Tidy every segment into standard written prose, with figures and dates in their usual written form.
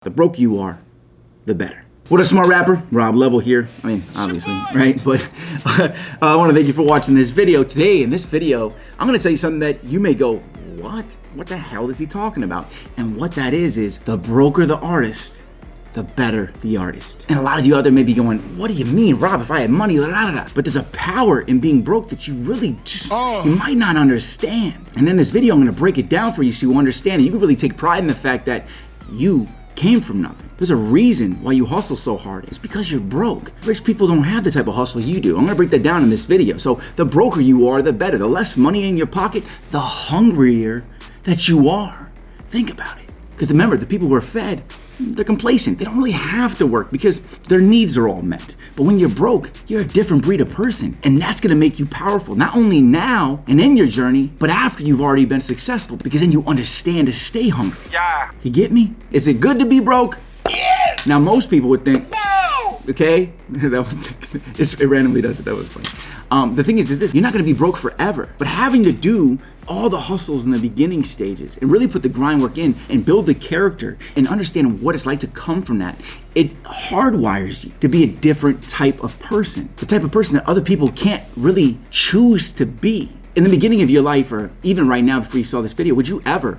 The broke you are, the better. What a smart rapper, Rob Level here. I mean, obviously, right? But I want to thank you for watching this video. Today, in this video, I'm going to tell you something that you may go, what? What the hell is he talking about? And what that is the broker the artist, the better the artist. And a lot of you out there may be going, what do you mean, Rob, if I had money, But there's a power in being broke that you really just, you might not understand. And in this video, I'm going to break it down for you so you understand it. You can really take pride in the fact that you came from nothing. There's a reason why you hustle so hard. It's because you're broke. Rich people don't have the type of hustle you do. I'm gonna break that down in this video. So the broker you are, the better. The less money in your pocket, the hungrier that you are. Think about it. Because remember, the people who are fed, they're complacent. They don't really have to work because their needs are all met. But when you're broke, you're a different breed of person. And that's gonna make you powerful, not only now and in your journey, but after you've already been successful, because then you understand to stay hungry. Yeah. You get me? Is it good to be broke? Yes. Now, most people would think, no. Okay? It randomly does it. That was funny. The thing is this, you're not gonna be broke forever, but having to do all the hustles in the beginning stages and really put the grind work in and build the character and understand what it's like to come from that, it hardwires you to be a different type of person, the type of person that other people can't really choose to be. In the beginning of your life, or even right now before you saw this video, would you ever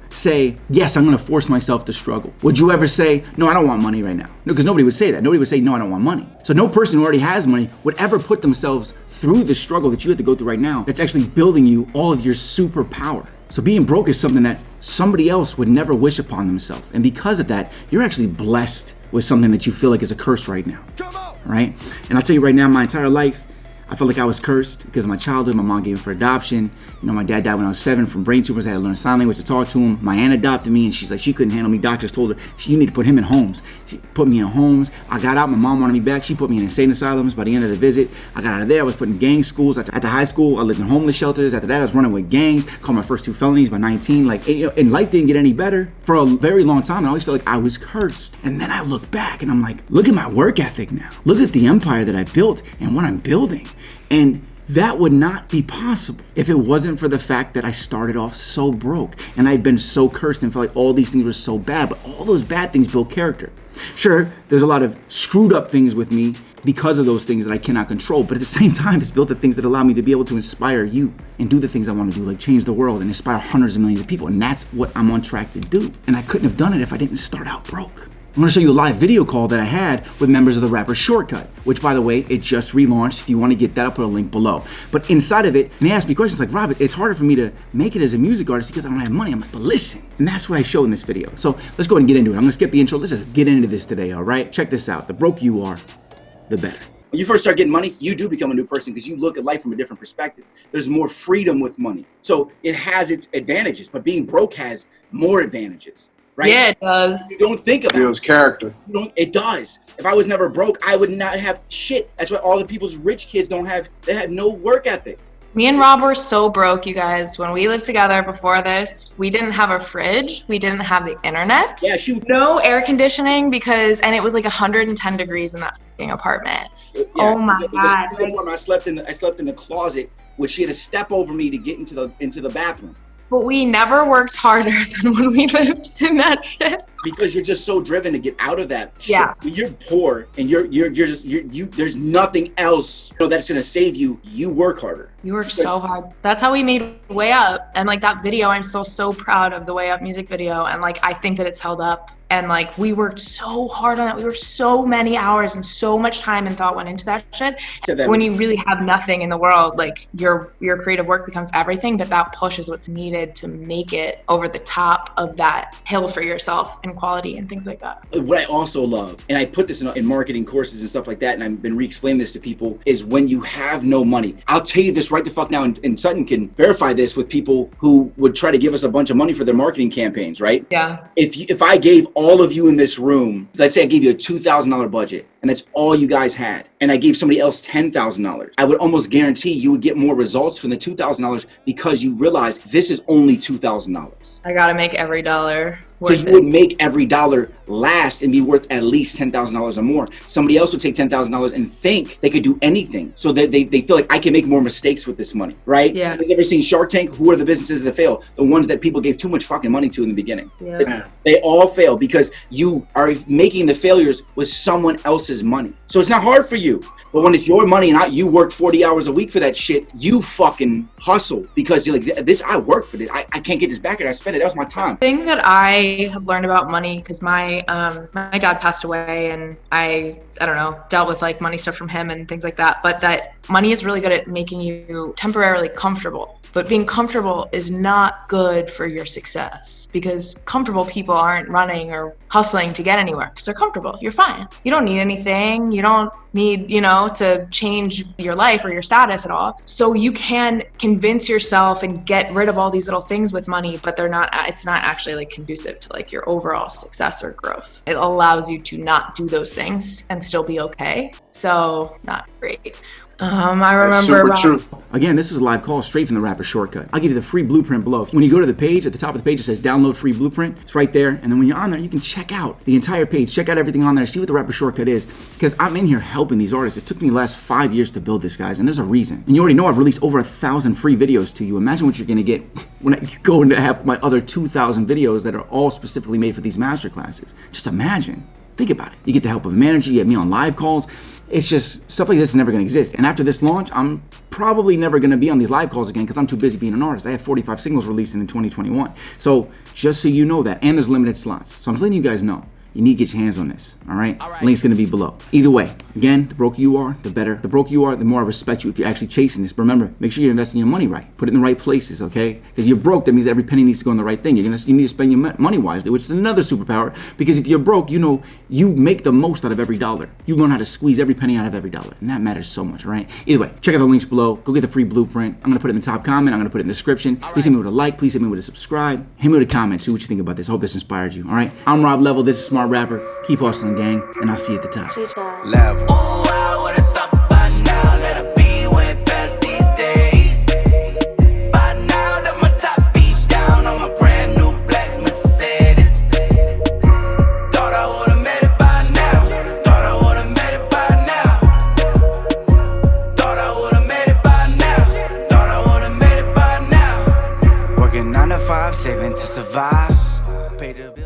say, yes, I'm gonna force myself to struggle? Would you ever say, no, I don't want money right now? No, because nobody would say that. Nobody would say, no, I don't want money. So no person who already has money would ever put themselves through the struggle that you have to go through right now that's actually building you all of your superpower. So being broke is something that somebody else would never wish upon themselves. And because of that, you're actually blessed with something that you feel like is a curse right now. Come on. Right? And I'll tell you right now, my entire life, I felt like I was cursed because of my childhood. My mom gave me for adoption. You know, my dad died when I was 7 from brain tumors. I had to learn sign language to talk to him. My aunt adopted me, and she's like, she couldn't handle me. Doctors told her, you need to put him in homes. She put me in homes. I got out. My mom wanted me back. She put me in insane asylums. By the end of the visit, I got out of there. I was put in gang schools. At the high school, I lived in homeless shelters. After that, I was running with gangs. Caught my first 2 felonies by 19. Like, and life didn't get any better. For a very long time, I always felt like I was cursed. And then I look back, and I'm like, look at my work ethic now. Look at the empire that I built and what I'm building. And that would not be possible if it wasn't for the fact that I started off so broke and I'd been so cursed and felt like all these things were so bad, but all those bad things build character. Sure, there's a lot of screwed up things with me because of those things that I cannot control, but at the same time, it's built the things that allow me to be able to inspire you and do the things I want to do, like change the world and inspire hundreds of millions of people, and that's what I'm on track to do. And I couldn't have done it if I didn't start out broke. I'm gonna show you a live video call that I had with members of the Rapper Shortcut, which, by the way, it just relaunched. If you wanna get that, I'll put a link below. But inside of it, and they asked me questions like, Robert, it's harder for me to make it as a music artist because I don't have money. I'm like, but listen. And that's what I show in this video. So let's go ahead and get into it. I'm gonna skip the intro. Let's just get into this today, all right? Check this out. The broke you are, the better. When you first start getting money, you do become a new person because you look at life from a different perspective. There's more freedom with money. So it has its advantages, but being broke has more advantages. Right? Yeah, it does. You don't think about it. Builds character. It does. If I was never broke, I would not have shit. That's why all the people's rich kids don't have, they have no work ethic. Me and Rob were so broke, you guys. When we lived together before this, we didn't have a fridge. We didn't have the internet. Yeah, no air conditioning and it was like 110 degrees in that fucking apartment. Yeah, oh my God. I slept in the closet, which she had to step over me to get into the bathroom. But we never worked harder than when we lived in that shit. Because you're just so driven to get out of that shit. Yeah. When you're poor and you're there's nothing else that's gonna save you. You work harder. You work so hard. That's how we made Way Up. And like that video, I'm still so proud of the Way Up music video. And like I think that it's held up. And like we worked so hard on that. We worked so many hours and so much time and thought went into that shit. When you really have nothing in the world, like your creative work becomes everything, but that push is what's needed to make it over the top of that hill for yourself and quality and things like that. What I also love, and I put this in marketing courses and stuff like that, and I've been re-explaining this to people, is when you have no money. I'll tell you this right the fuck now, and Sutton can verify this with people who would try to give us a bunch of money for their marketing campaigns, right? Yeah. If I gave all of you in this room, let's say I gave you a $2,000 budget, and that's all you guys had, and I gave somebody else $10,000, I would almost guarantee you would get more results from the $2,000 because you realize this is only $2,000. I gotta make every dollar worth it. So you would make every dollar last and be worth at least $10,000 or more. Somebody else would take $10,000 and think they could do anything. So they feel like I can make more mistakes with this money, right? Yeah. Have you ever seen Shark Tank? Who are the businesses that fail? The ones that people gave too much fucking money to in the beginning. Yeah. They all fail because you are making the failures with someone else's money. So it's not hard for you. But when it's your money and you worked 40 hours a week for that shit, you fucking hustle because you're like, this, I worked for this. I can't get this back and I spent it. That was my time. The thing that I have learned about money, because my dad passed away and I don't know, dealt with like money stuff from him and things like that. But that money is really good at making you temporarily comfortable. But being comfortable is not good for your success because comfortable people aren't running or hustling to get anywhere because they're comfortable. You're fine. You don't need anything. You don't need, to change your life or your status at all. So you can convince yourself and get rid of all these little things with money, but it's not actually like conducive to like your overall success or growth. It allows you to not do those things and still be okay. So not great. I remember super true. Again, this was a live call straight from the Rapper Shortcut. I'll give you the free blueprint below. When you go to the page, at the top of the page, it says download free blueprint. It's right there. And then when you're on there, you can check out the entire page, check out everything on there, see what the Rapper Shortcut is. Because I'm in here helping these artists. It took me the last 5 years to build this, guys. And there's a reason. And you already know I've released over 1,000 free videos to you. Imagine what you're going to get when I go into have my other 2,000 videos that are all specifically made for these masterclasses. Just imagine. Think about it. You get the help of a manager, you get me on live calls. It's just stuff like this is never going to exist. And after this launch, I'm probably never going to be on these live calls again because I'm too busy being an artist. I have 45 singles releasing in 2021. So just so you know that, and there's limited slots. So I'm just letting you guys know. You need to get your hands on this, all right? Link's gonna be below. Either way, again, the broker you are, the better. The broker you are, the more I respect you if you're actually chasing this. But remember, make sure you're investing your money right. Put it in the right places, okay? Because you're broke, that means every penny needs to go in the right thing. You need to spend your money wisely, which is another superpower. Because if you're broke, you make the most out of every dollar. You learn how to squeeze every penny out of every dollar. And that matters so much, all right? Either way, check out the links below. Go get the free blueprint. I'm gonna put it in the top comment. I'm gonna put it in the description. Please hit me with a like. Please hit me with a subscribe. Hit me with a comment. See what you think about this. Hope this inspired you, all right? I'm Rob Level. This is Smart Rapper. Keep hustling, gang, and I'll see you at the top. Level. Ooh, I would've thought by now that I'd be way past these days. By now that my top be down on my brand new black Mercedes. Thought I would've made it by now. Thought I would've made it by now. Thought I would've made it by now. Thought I would've made it by now. Working 9 to 5, saving to survive. Pay the bills.